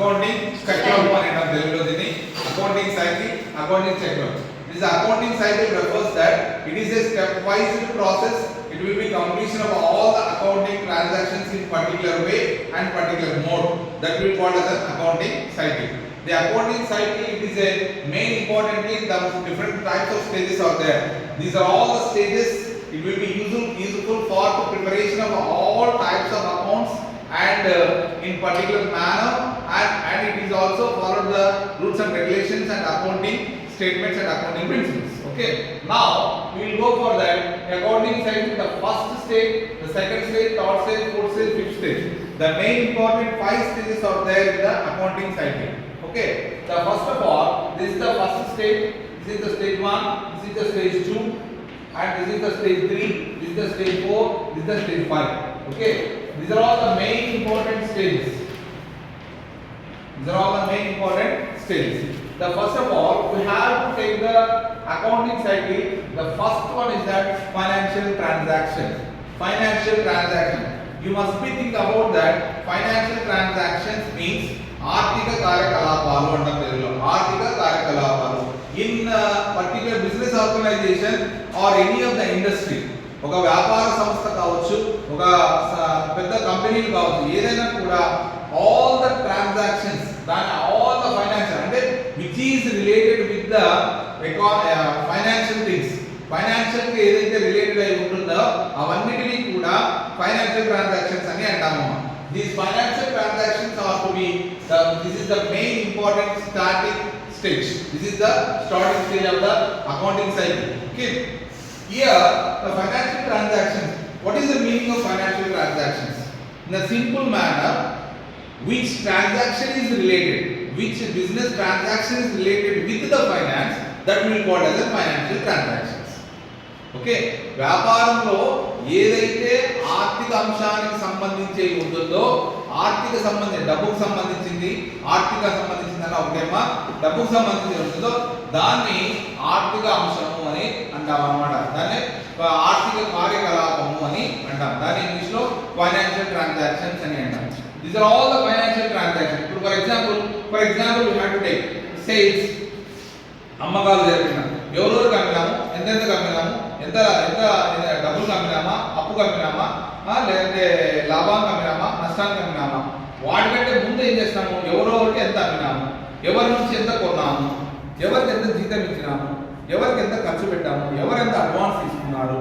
Accounting చక్రం అని అంటాం తెలుగులో దీన్ని. అకౌంటింగ్ సైకిల్, అకౌంటింగ్ చక్రం. This accounting cycle refers that it is a stepwise process. It will be completion of all the accounting transactions in particular way and particular mode. That will be called as an accounting cycle. The accounting cycle, it is a main importantly the different types of stages are there. These are all the stages. It will be useful for the preparation of all types of accounts and in particular manner, and it is also follow the rules and regulations and accounting statements and accounting principles. Okay, now we will go for that accounting cycle. The first stage, the second stage, third stage, fourth stage, fifth stage. The main important 5 stages are there in the accounting cycle. Okay, the first of all, this is the first stage. This is the stage 1, this is the stage 2, and this is the stage 3, this is the stage 4, this is the stage 5. Okay, these are all the main important stages. These are all the main important stages. The first of all, we have to take the accounting cycle. The first one is that financial transaction. Financial transaction. You must be think about that. Financial transactions means ఆర్థిక కార్యకలాపాలు అంటాం తెలుగులో. ఆర్థిక కార్యకలాపాలు in particular business organization or any of the industry. ఒక వ్యాపార సంస్థ కావచ్చు, ఒక పెద్ద కంపెనీలు కావచ్చు, ఏదైనా కూడా all the transactions, all the financial అంటే which is related with the financial things, financial కి ఏదైతే రిలేటెడ్ అయి ఉంటుందో అవన్నిటిని కూడా ఫైనాన్షియల్ ట్రాన్సాక్షన్స్ అని అంటాము. These financial transactions are to be this is the main important starting stage. This is the starting stage of the accounting cycle. Okay, here the financial transactions. What is the meaning of financial transactions? In a simple manner, which transaction is related, which business transaction is related with the finance, that will be called as a financial transactions. Okay, వ్యాపారంలో ఏదైతే ఆర్థిక అంశానికి సంబంధించి ఉంటుందో, ఆర్థిక సంబంధించి డబ్బుకు సంబంధించింది, ఆర్థిక సంబంధించిందని ఒకటేమా డబ్బుకు సంబంధించి ఉంటుందో దాన్ని ఆర్థిక అంశము అని అంటాం అన్నమాట. దాన్ని ఆర్థిక కార్యకలాపము అని అంటాం. దాన్ని ఇంగ్లీష్ లో ఫైనాన్షియల్ ట్రాన్సాక్షన్స్ అని అంటాం. These are all the financial transactions. For example, we have to take sales. అమ్మకాలు జరిపినాం, ఎవరెవరు కమ్మినాము, ఎంతెంత కమ్మినాము, ఎంత డబ్బులు కమ్మినామా, అప్పు కమ్మినామా, లేదంటే లాభాన్ని కమ్మినామా, నష్టాన్ని కమ్మినామా, వాటికంటే ముందు ఏం చేస్తాము, ఎవరెవరికి ఎంత అమ్మినాము, ఎవరి నుంచి ఎంత కొన్నాము, ఎవరికి ఎంత జీతం ఇచ్చినాము, ఎవరికి ఎంత ఖర్చు పెట్టాము, ఎవరు ఎంత అడ్వాన్స్ తీసుకున్నారు,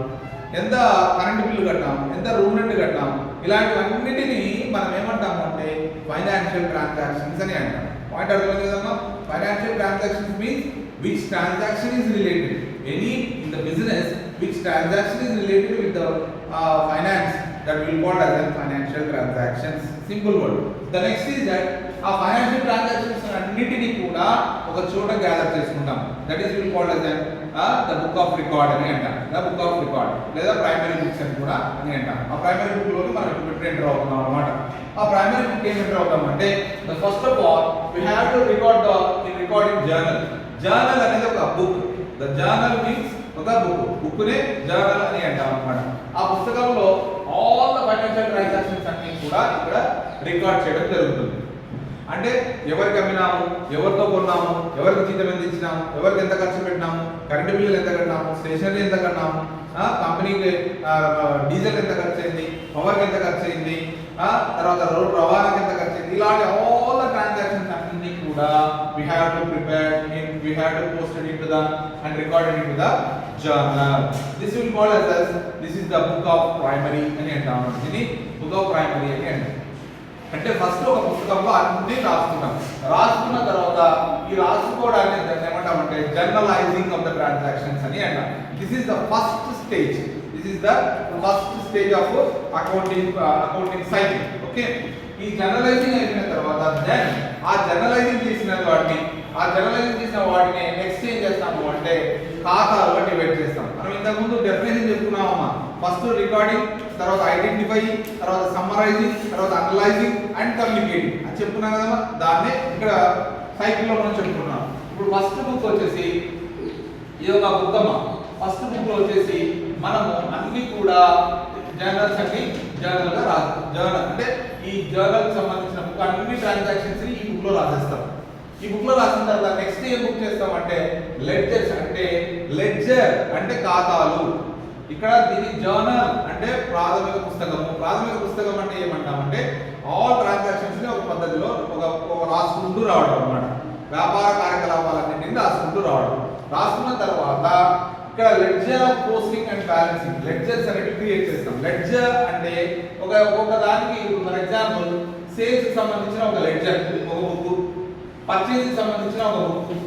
ఎంత కరెంటు బిల్లు కట్టాము, ఎంత రూమ్ రెంట్ కట్టాము, ఇలాంటివన్నిటిని మనం ఏమంటాము అంటే ఫైనాన్షియల్ ట్రాన్సాక్షన్స్ అని అంటాం. పాయింట్ అర్థమైంది కదమ్మా? Financial transactions means which transaction is related, any in the business which transaction is related with the finance, that will be called as a financial transactions. Simple word. The next is that ఆ financial transactions అన్నిటిని కూడా ఒక చోట gather చేసుకుంటాం. That is will called as the book of record అని అంటాం. the book of record లేదా primary books అని కూడా అని అంటాం. ఆ ప్రైమరీ బుక్ లోకి మనం ఇప్పుడు ఎంటర్ అవుతున్నాం అన్నమాట. ఆ ప్రైమరీ బుక్ ఏం ఎంటర్ అవుతాం అంటే the first of all we have to record in journal. Journal అనేది ఒక బుక్. ద జర్నల్ మీన్స్ ఒక బుక్ నే జర్నల్ అని అంటాం అన్నమాట. ఆ పుస్తకంలో ఆల్ ద ఫైనాన్షియల్ ట్రాన్సాక్షన్స్ అన్ని కూడా ఇక్కడ రికార్డ్ చేయడం జరుగుతుంది. అంటే ఎవరికి అమ్మినాము, ఎవరితో కొన్నాము, ఎవరికి జీతం ఎంత ఇచ్చినాము, ఎవరికి ఎంత ఖర్చు పెట్టినాము, కరెంటు బిల్లులు ఎంత కట్టినాము, స్టేషనరీ ఎంత కట్టినాము, కంపెనీకి డీజిల్ ఎంత ఖర్చు అయింది, పవర్కి ఎంత ఖర్చు అయింది, తర్వాత రోడ్ రవాణాకి ఎంత ఖర్చు అయింది, ఇలాంటి ఆల్ ద ట్రాన్సాక్షన్స్ అన్ని కూడా we have to prepare in, we have to post it into the and record it into the journal. This will call as this is the book of primary అని అంటాము. ఇది book of primary అని అంటాం. అంటే first ఒక పుస్తకంలో అన్ని రాసుకున్న తర్వాత ఈ రాసుకోవడాన్ని దాన్ని ఏమంటామంటే జర్నలైజింగ్ ఆఫ్ ద ట్రాన్సాక్షన్స్ అని అంటాం. This is the first stage. This is the first stage of accounting cycle. Okay, ఈ జర్నలైజింగ్ అయిన తర్వాత దెన్ ఆ జర్నలైజింగ్ చేసిన వాటిని నెక్స్ట్ ఏం చేస్తాము అంటే ఖాతాలుగా డివైడ్ చేస్తాం. మనం ఇంతకుముందు డెఫినేషన్ చెప్పుకున్నామమ్మా. ఫస్ట్ రికార్డింగ్, తర్వాత ఐడెంటిఫైయింగ్, తర్వాత సమ్మరైజింగ్, తర్వాత అనలైజింగ్ అండ్ కమ్యూనికేటింగ్ అని చెప్పుకున్నాం కదమ్మా. దాన్నే ఇక్కడ సైకిల్లో మనం చెప్పుకున్నాం. ఇప్పుడు ఫస్ట్ బుక్ వచ్చేసి ఇది ఒక బుక్ అమ్మా. ఫస్ట్ బుక్ లో వచ్చేసి మనము అన్ని కూడా జర్నల్స్ అన్ని జర్నల్ గా రాస్తాం. జర్నల్ అంటే ఈ జర్నల్ సంబంధించిన బుక్ అన్ని ట్రాన్సాక్షన్స్ ఈ బుక్ బుక్ లో రాసేస్తాం. ఈ బుక్ లో రాసిన తర్వాత నెక్స్ట్ ఏం బుక్ చేస్తాం అంటే లెడ్జర్స్, అంటే లెడ్జర్ అంటే ఖాతాలు. ఇక్కడ దీని జర్నల్ అంటే ప్రాథమిక పుస్తకము. ప్రాథమిక పుస్తకం అంటే ఏమంటామంటే ఆల్ ట్రాన్సాక్షన్స్ ని ఒక పద్ధతిలో ఒక రాసుకుంటూ రావడం అన్నమాట. వ్యాపార కార్యకలాపాలన్నింటినీ రాసుకుంటూ రావడం. రాసుకున్న తర్వాత ఇక్కడ ledger of posting and balancing, ledgers అనేవి క్రియేట్ చేస్తాం. లెడ్జర్ అంటే ఒక దానికి ఫర్ ఎగ్జాంపుల్ సేల్స్ కి సంబంధించిన ఒక లెడ్జర్, ఒక బుక్, పర్చేస్ కి సంబంధించిన ఒక బుక్,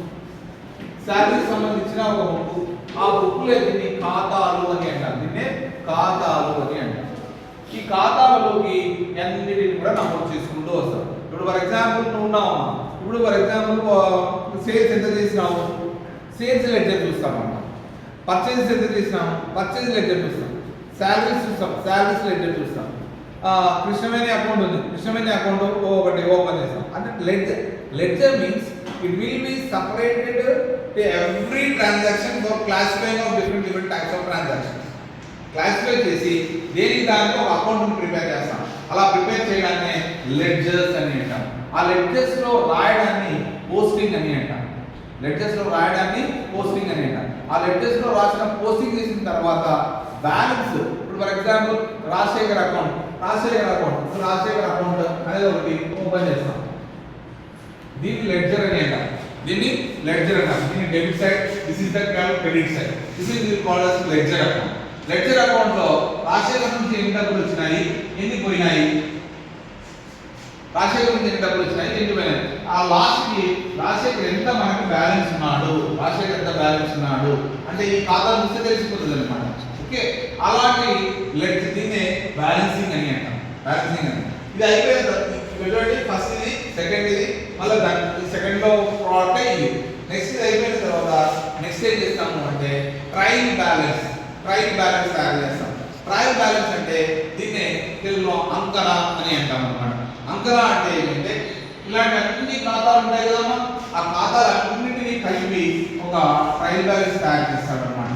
శాలరీకి సంబంధించిన ఒక బుక్. ఆ బుక్ లో దీన్ని ఖాతాలు అని అంటారు. దీన్నే ఖాతాలు అని అంటారు. ఈ ఖాతాలలోకి అన్నిటిని కూడా నమోదు చేసుకుంటూ వస్తాం. ఇప్పుడు ఫర్ ఎగ్జాంపుల్ నువ్వు ఉన్నావు, ఇప్పుడు ఫర్ ఎగ్జాంపుల్ సేల్స్ ఎంత చేసినావు, సేల్స్ లెడ్జర్ చూస్తాం అన్నమాట. పర్చేస్ ఎంత చేసినాము, పర్చేస్ లెడ్జర్ చూస్తాం. శాలరీస్ చూస్తాం, శాలరీస్ లెడ్జర్ చూస్తాం. కృష్ణవేణి అకౌంట్ ఉంది, కృష్ణవేణి అకౌంట్ ఒకటి ఓపెన్ చేస్తాం. అంటే ledger, ledger means it will be separated to every transaction for classifying of different types of transactions. Classify చేసి దేనికి దానికి ఒక అకౌంట్ ప్రిపేర్ చేస్తాం. అలా ప్రిపేర్ చేయడాన్ని లెడ్జర్స్ అని అంటాం. ఆ లెడ్జర్స్ లో రాయడాన్ని పోస్టింగ్ అని అంటాం. లెడ్జర్స్ లో రాయడాన్ని పోస్టింగ్ అని అంటాం. ఆ లెడ్జర్స్ లో రాసిన పోస్టింగ్ చేసిన తర్వాత బ్యాలెన్స్, ఇప్పుడు ఫర్ ఎగ్జాంపుల్ రాజశేఖర్ అకౌంట్ అనేది ఒకటి ఓపెన్ చేస్తాం. దీన్ని లెడ్జర్ అని అంటాం. దీన్ని లెడ్జర్ అంటాం. దీన్ని debit side, this is the credit side. This is called as ledger account. Ledger account లో రాజశేఖర్ నుంచి ఎన్ని డబ్బులు వచ్చినాయి, ఎన్ని పోయినాయి, రాజశేఖర్ నుంచి ఎన్ని డబ్బులు వచ్చినాయి, ఎన్ని పోయినాయి, ఆ లాస్ట్ కి రాజశేఖర్ ఎంత మనకి బ్యాలెన్స్ ఉన్నాడు, రాజశేఖర్ ఎంత బ్యాలెన్స్ ఉన్నాడు అంటే ఈ ఖాతా చూస్తే తెలిసిపోతుంది అన్నమాట. ఓకే, అలాంటి లెడ్జర్ దీన్నే బ్యాలెన్సింగ్ అని అంటాం. బ్యాలెన్సింగ్ అని ఇది అయిపోయిన తర్వాత ఫస్ట్ ఇది, సెకండ్ ఇది, మళ్ళీ దాని సెకండ్ లో ప్రోడక్ట్ ఇది. నెక్స్ట్ ఇది అయిపోయిన తర్వాత నెక్స్ట్ ఏం చేస్తాము అంటే ట్రయల్ బ్యాలెన్స్ తయారు చేస్తాం. ట్రయల్ బ్యాలెన్స్ అంటే దీన్నే తెలుగులో అంకణ అని అంటాం అన్నమాట. అంకణ అంటే ఏంటంటే ఇలాంటి అన్ని ఖాతాలు ఉంటాయి కదమ్మా, ఆ ఖాతాలన్నింటినీ కలిపి ఒక ట్రయల్ బ్యాలెన్స్ తయారు చేస్తాం అన్నమాట.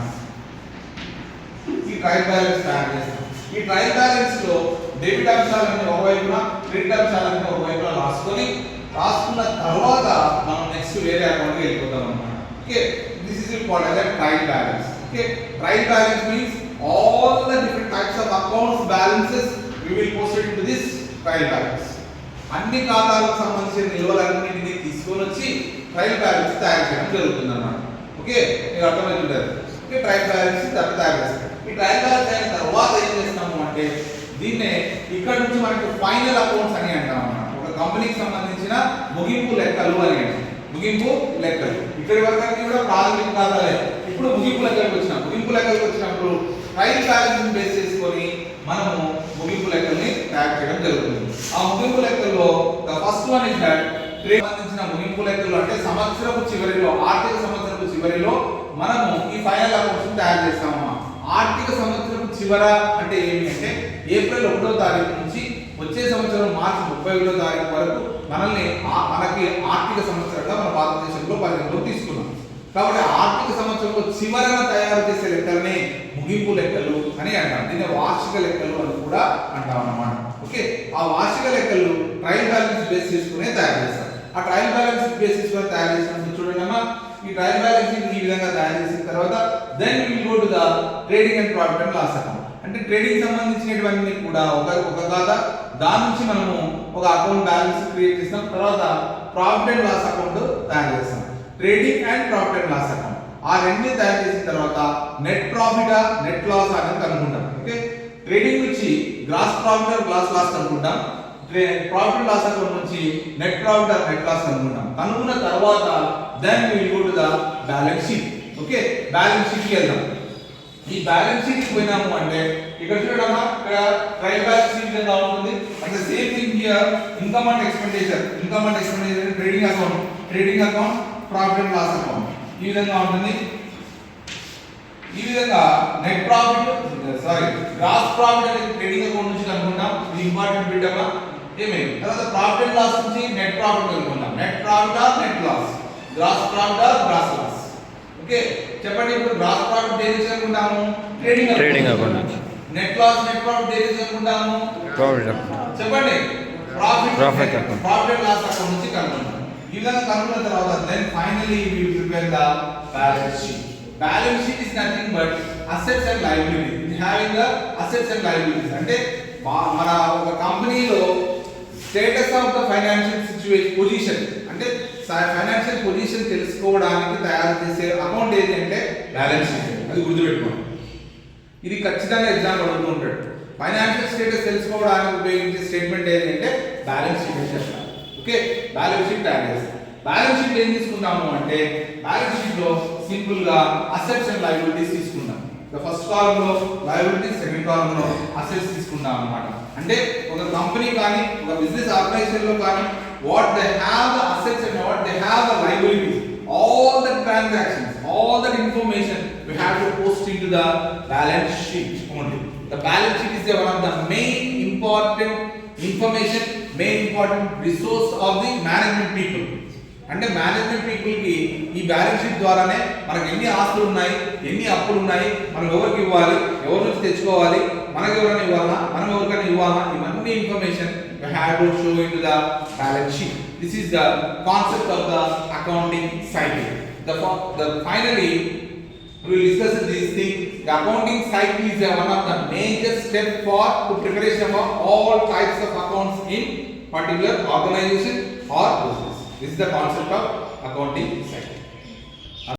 ఈ ట్రయల్ బ్యాలెన్స్ తయారు చేస్తాం. ఈ ట్రయల్ బ్యాలెన్స్ లో డెబిట్ అంశాలన్నీ ఒకవైపున, క్రెడిట్ అంశాలన్నీ ఒకవైపున రాసుకున్న తర్వాత మనం నెక్స్ట్ వేరే అకౌంట్కి వెళ్ళిపోతాం అన్నమాట. Okay, this is called as a trial balance. Okay, trial balance means all the different types of accounts balances we will post it into this trial balance. అన్ని ఖాతాలకు సంబంధించిన నిల్వలన్నింటినీ తీసుకొని వచ్చి ట్రయల్ బ్యాలెన్స్ తయారు చేయడం జరుగుతుంది అన్నమాట. ఓకే, మీకు అర్థమవుతుంటారు. ఓకే, ట్రయల్ బ్యాలెన్స్ తయారు చేస్తాం. ఈ ట్రయల్ బ్యాలెన్స్ అయిన తర్వాత ఏం చేస్తాము అంటే దీన్నే ఇక్కడ నుంచి మనకి ఫైనల్ అకౌంట్స్ అని అంటాం అన్నమాట. ఒక కంపెనీకి సంబంధించిన ముగింపు లెక్కలు అని అంటాం. ముగింపు లెక్కలు ఇక్కడి వరకు కూడా ప్రాథమిక ఖాతాలే. ఇప్పుడు ముగింపు లెక్కలకు వచ్చినప్పుడు ట్రయల్ బ్యాలెన్స్ బేస్ చేసుకొని మనము ముగింపు లెక్కల్ని తయారు చేయడం జరుగుతుంది. ఆ ముగింపు లెక్కల్లో the first one is that trade సంబంధించిన ముగింపు లెక్కలు అంటే సంవత్సరపు చివరిలో, ఆర్థిక సంవత్సరపు చివరిలో మనము ఈ ఫైనల్ అకౌంట్స్ తయారు చేస్తాము. ఆర్థిక సంవత్సరపు చివర అంటే ఏమి అంటే ఏప్రిల్ 1వ తారీఖు నుంచి వచ్చే సంవత్సరం మార్చి 31వ తారీఖు వరకు మనకి ఆర్థిక సంవత్సరంగా మన భారతదేశంలో పరిగణలోకి తీసుకున్నాం. కాబట్టి ఆర్థిక సంవత్సరంలో చివరన తయారు చేసే లెక్కలనే ముగింపు లెక్కలు అని అంటాం. దీన్ని వార్షిక లెక్కలు అని కూడా అంటాం అన్నమాట. ఓకే, ఆ వార్షిక లెక్కలు ట్రయల్ బ్యాలెన్స్ బేస్ చేసుకునే తయారు చేస్తాం. ఆ ట్రయల్ బ్యాలెన్స్ బేస్ చేసుకుని తయారు చేసినప్పుడు చూడండి అమ్మా, ఈ ట్రయల్ బ్యాలెన్స్ ఈ విధంగా తయారు చేసిన తర్వాత then we will go to the trading and profit and loss account. అంటే ట్రేడింగ్ సంబంధించినటువంటి కూడా ఒక ఖాతా, దాని నుంచి మనము ఒక అకౌంట్ బ్యాలెన్స్ క్రియేట్ చేస్తాం. తర్వాత ప్రాఫిట్ అండ్ లాస్ అకౌంట్ తయారు చేస్తాం. Trading and profit and loss account ఆ రెండిని తయారు చేసిన తర్వాత నెట్ ప్రాఫిట్ నెట్ లాస్ అనేది కనుక్కుంటాం. ఓకే, ట్రేడింగ్ నుంచి గ్రాస్ ప్రాఫిట్ గ్రాస్ లాస్ కనుక్కుంటాం. ప్రాఫిట్ లాస్ అకౌంట్ నుంచి నెట్ ప్రాఫిట్ నెట్ లాస్ కనుక్కుంటాం. కనుక్కున్న తర్వాత then we will go to the balance sheet. Okay, balance sheet కి వెళ్దాం. ఈ బ్యాలెన్స్ షీట్ కి పోయినాము అంటే ఇక్కడ చూడమ్మా, ఇక్కడ ట్రయల్ బ్యాలెన్స్ షీట్ విధంగా ఉంటుంది. అంటే same thing here income and expenditure trading account profit and loss account ఈ విధంగా ఉంటుంది. ఈ విధంగా నెట్ ప్రాఫిట్ గ్రాస్ ప్రాఫిట్ అనేది ట్రేడింగ్ అకౌంట్ నుంచి కనుక్కుంటాం. ఇది ఇంపార్టెంట్ బిట్ అమ్మా. ఏమేమి తర్వాత ప్రాఫిట్ అండ్ లాస్ నుంచి నెట్ ప్రాఫిట్ కనుక్కుంటాం. Net profit or net loss, gross profit or gross loss. Okay, చెప్పండి ఇప్పుడు గ్రాస్ ప్రాఫిట్ దేని నుంచి కనుక్కుంటాము? Trading account. Net loss net profit దేని నుంచి కనుక్కుంటాము? ప్రాఫిట్. చెప్పండి ప్రాఫిట్ అండ్ లాస్ అకౌంట్ నుంచి కనుగొంటాం. ఈ విధంగా కనుగొన్న తర్వాత then finally we prepare the balance sheet. Balance sheet is nothing but assets and liabilities. It having the assets and liabilities అంటే మన ఒక కంపెనీలో status of the financial situation position అంటే ఫైనాన్షియల్ పొజిషన్ తెలుసుకోవడానికి తయారు చేసే అకౌంట్ ఏంటంటే బ్యాలెన్స్ షీట్. అది గుర్తుపెట్టుకోండి. ఇది ఖచ్చితంగా ఎగ్జామ్ అడుగుతూ ఉంటాడు. ఫైనాన్షియల్ స్టేటస్ తెలుసుకోవడానికి ఉపయోగించే స్టేట్మెంట్ ఏంటంటే బ్యాలెన్స్ షీట్ అని చెప్తాను. ఓకే, బ్యాలెన్స్ షీట్ తయారు చేస్తాం. బ్యాలెన్స్ షీట్ ఏం తీసుకుంటాము అంటే బ్యాలెన్స్ షీట్ లో సింపుల్ గా అసెట్స్ అండ్ లయబిలిటీస్ తీసుకుంటాం. ఫస్ట్ కాలమ్ లో లయబిలిటీస్, సెకండ్ కాలమ్ లో అసెట్స్ తీసుకుంటాం అన్నమాట. అంటే ఒక కంపెనీ కానీ ఒక బిజినెస్ ఆర్గనైజేషన్ లో కానీ what they have the assets and what they have the liabilities, all the transactions, all that information we have to post into the balance sheet only. The balance sheet is one of the main important information, main important resource of the management people. అంటే management people కి ఈ balance sheet ద్వారానే మనకు ఎన్ని ఆస్తులు ఉన్నాయి, ఎన్ని అప్పులు ఉన్నాయి, మనం ఎవరికి ఇవ్వాలి, ఎవరి నుంచి తెచ్చుకోవాలి, మనకు ఎవరైనా ఇవ్వాలా, మనం ఎవరికైనా ఇవ్వాలా, ఇవన్నీ information we have to show into the balance sheet. This is the concept of the accounting cycle. Finally we will discuss this thing. The accounting cycle is one of the major step for preparation of all types of accounts in particular organization or business. This is the concept of accounting cycle.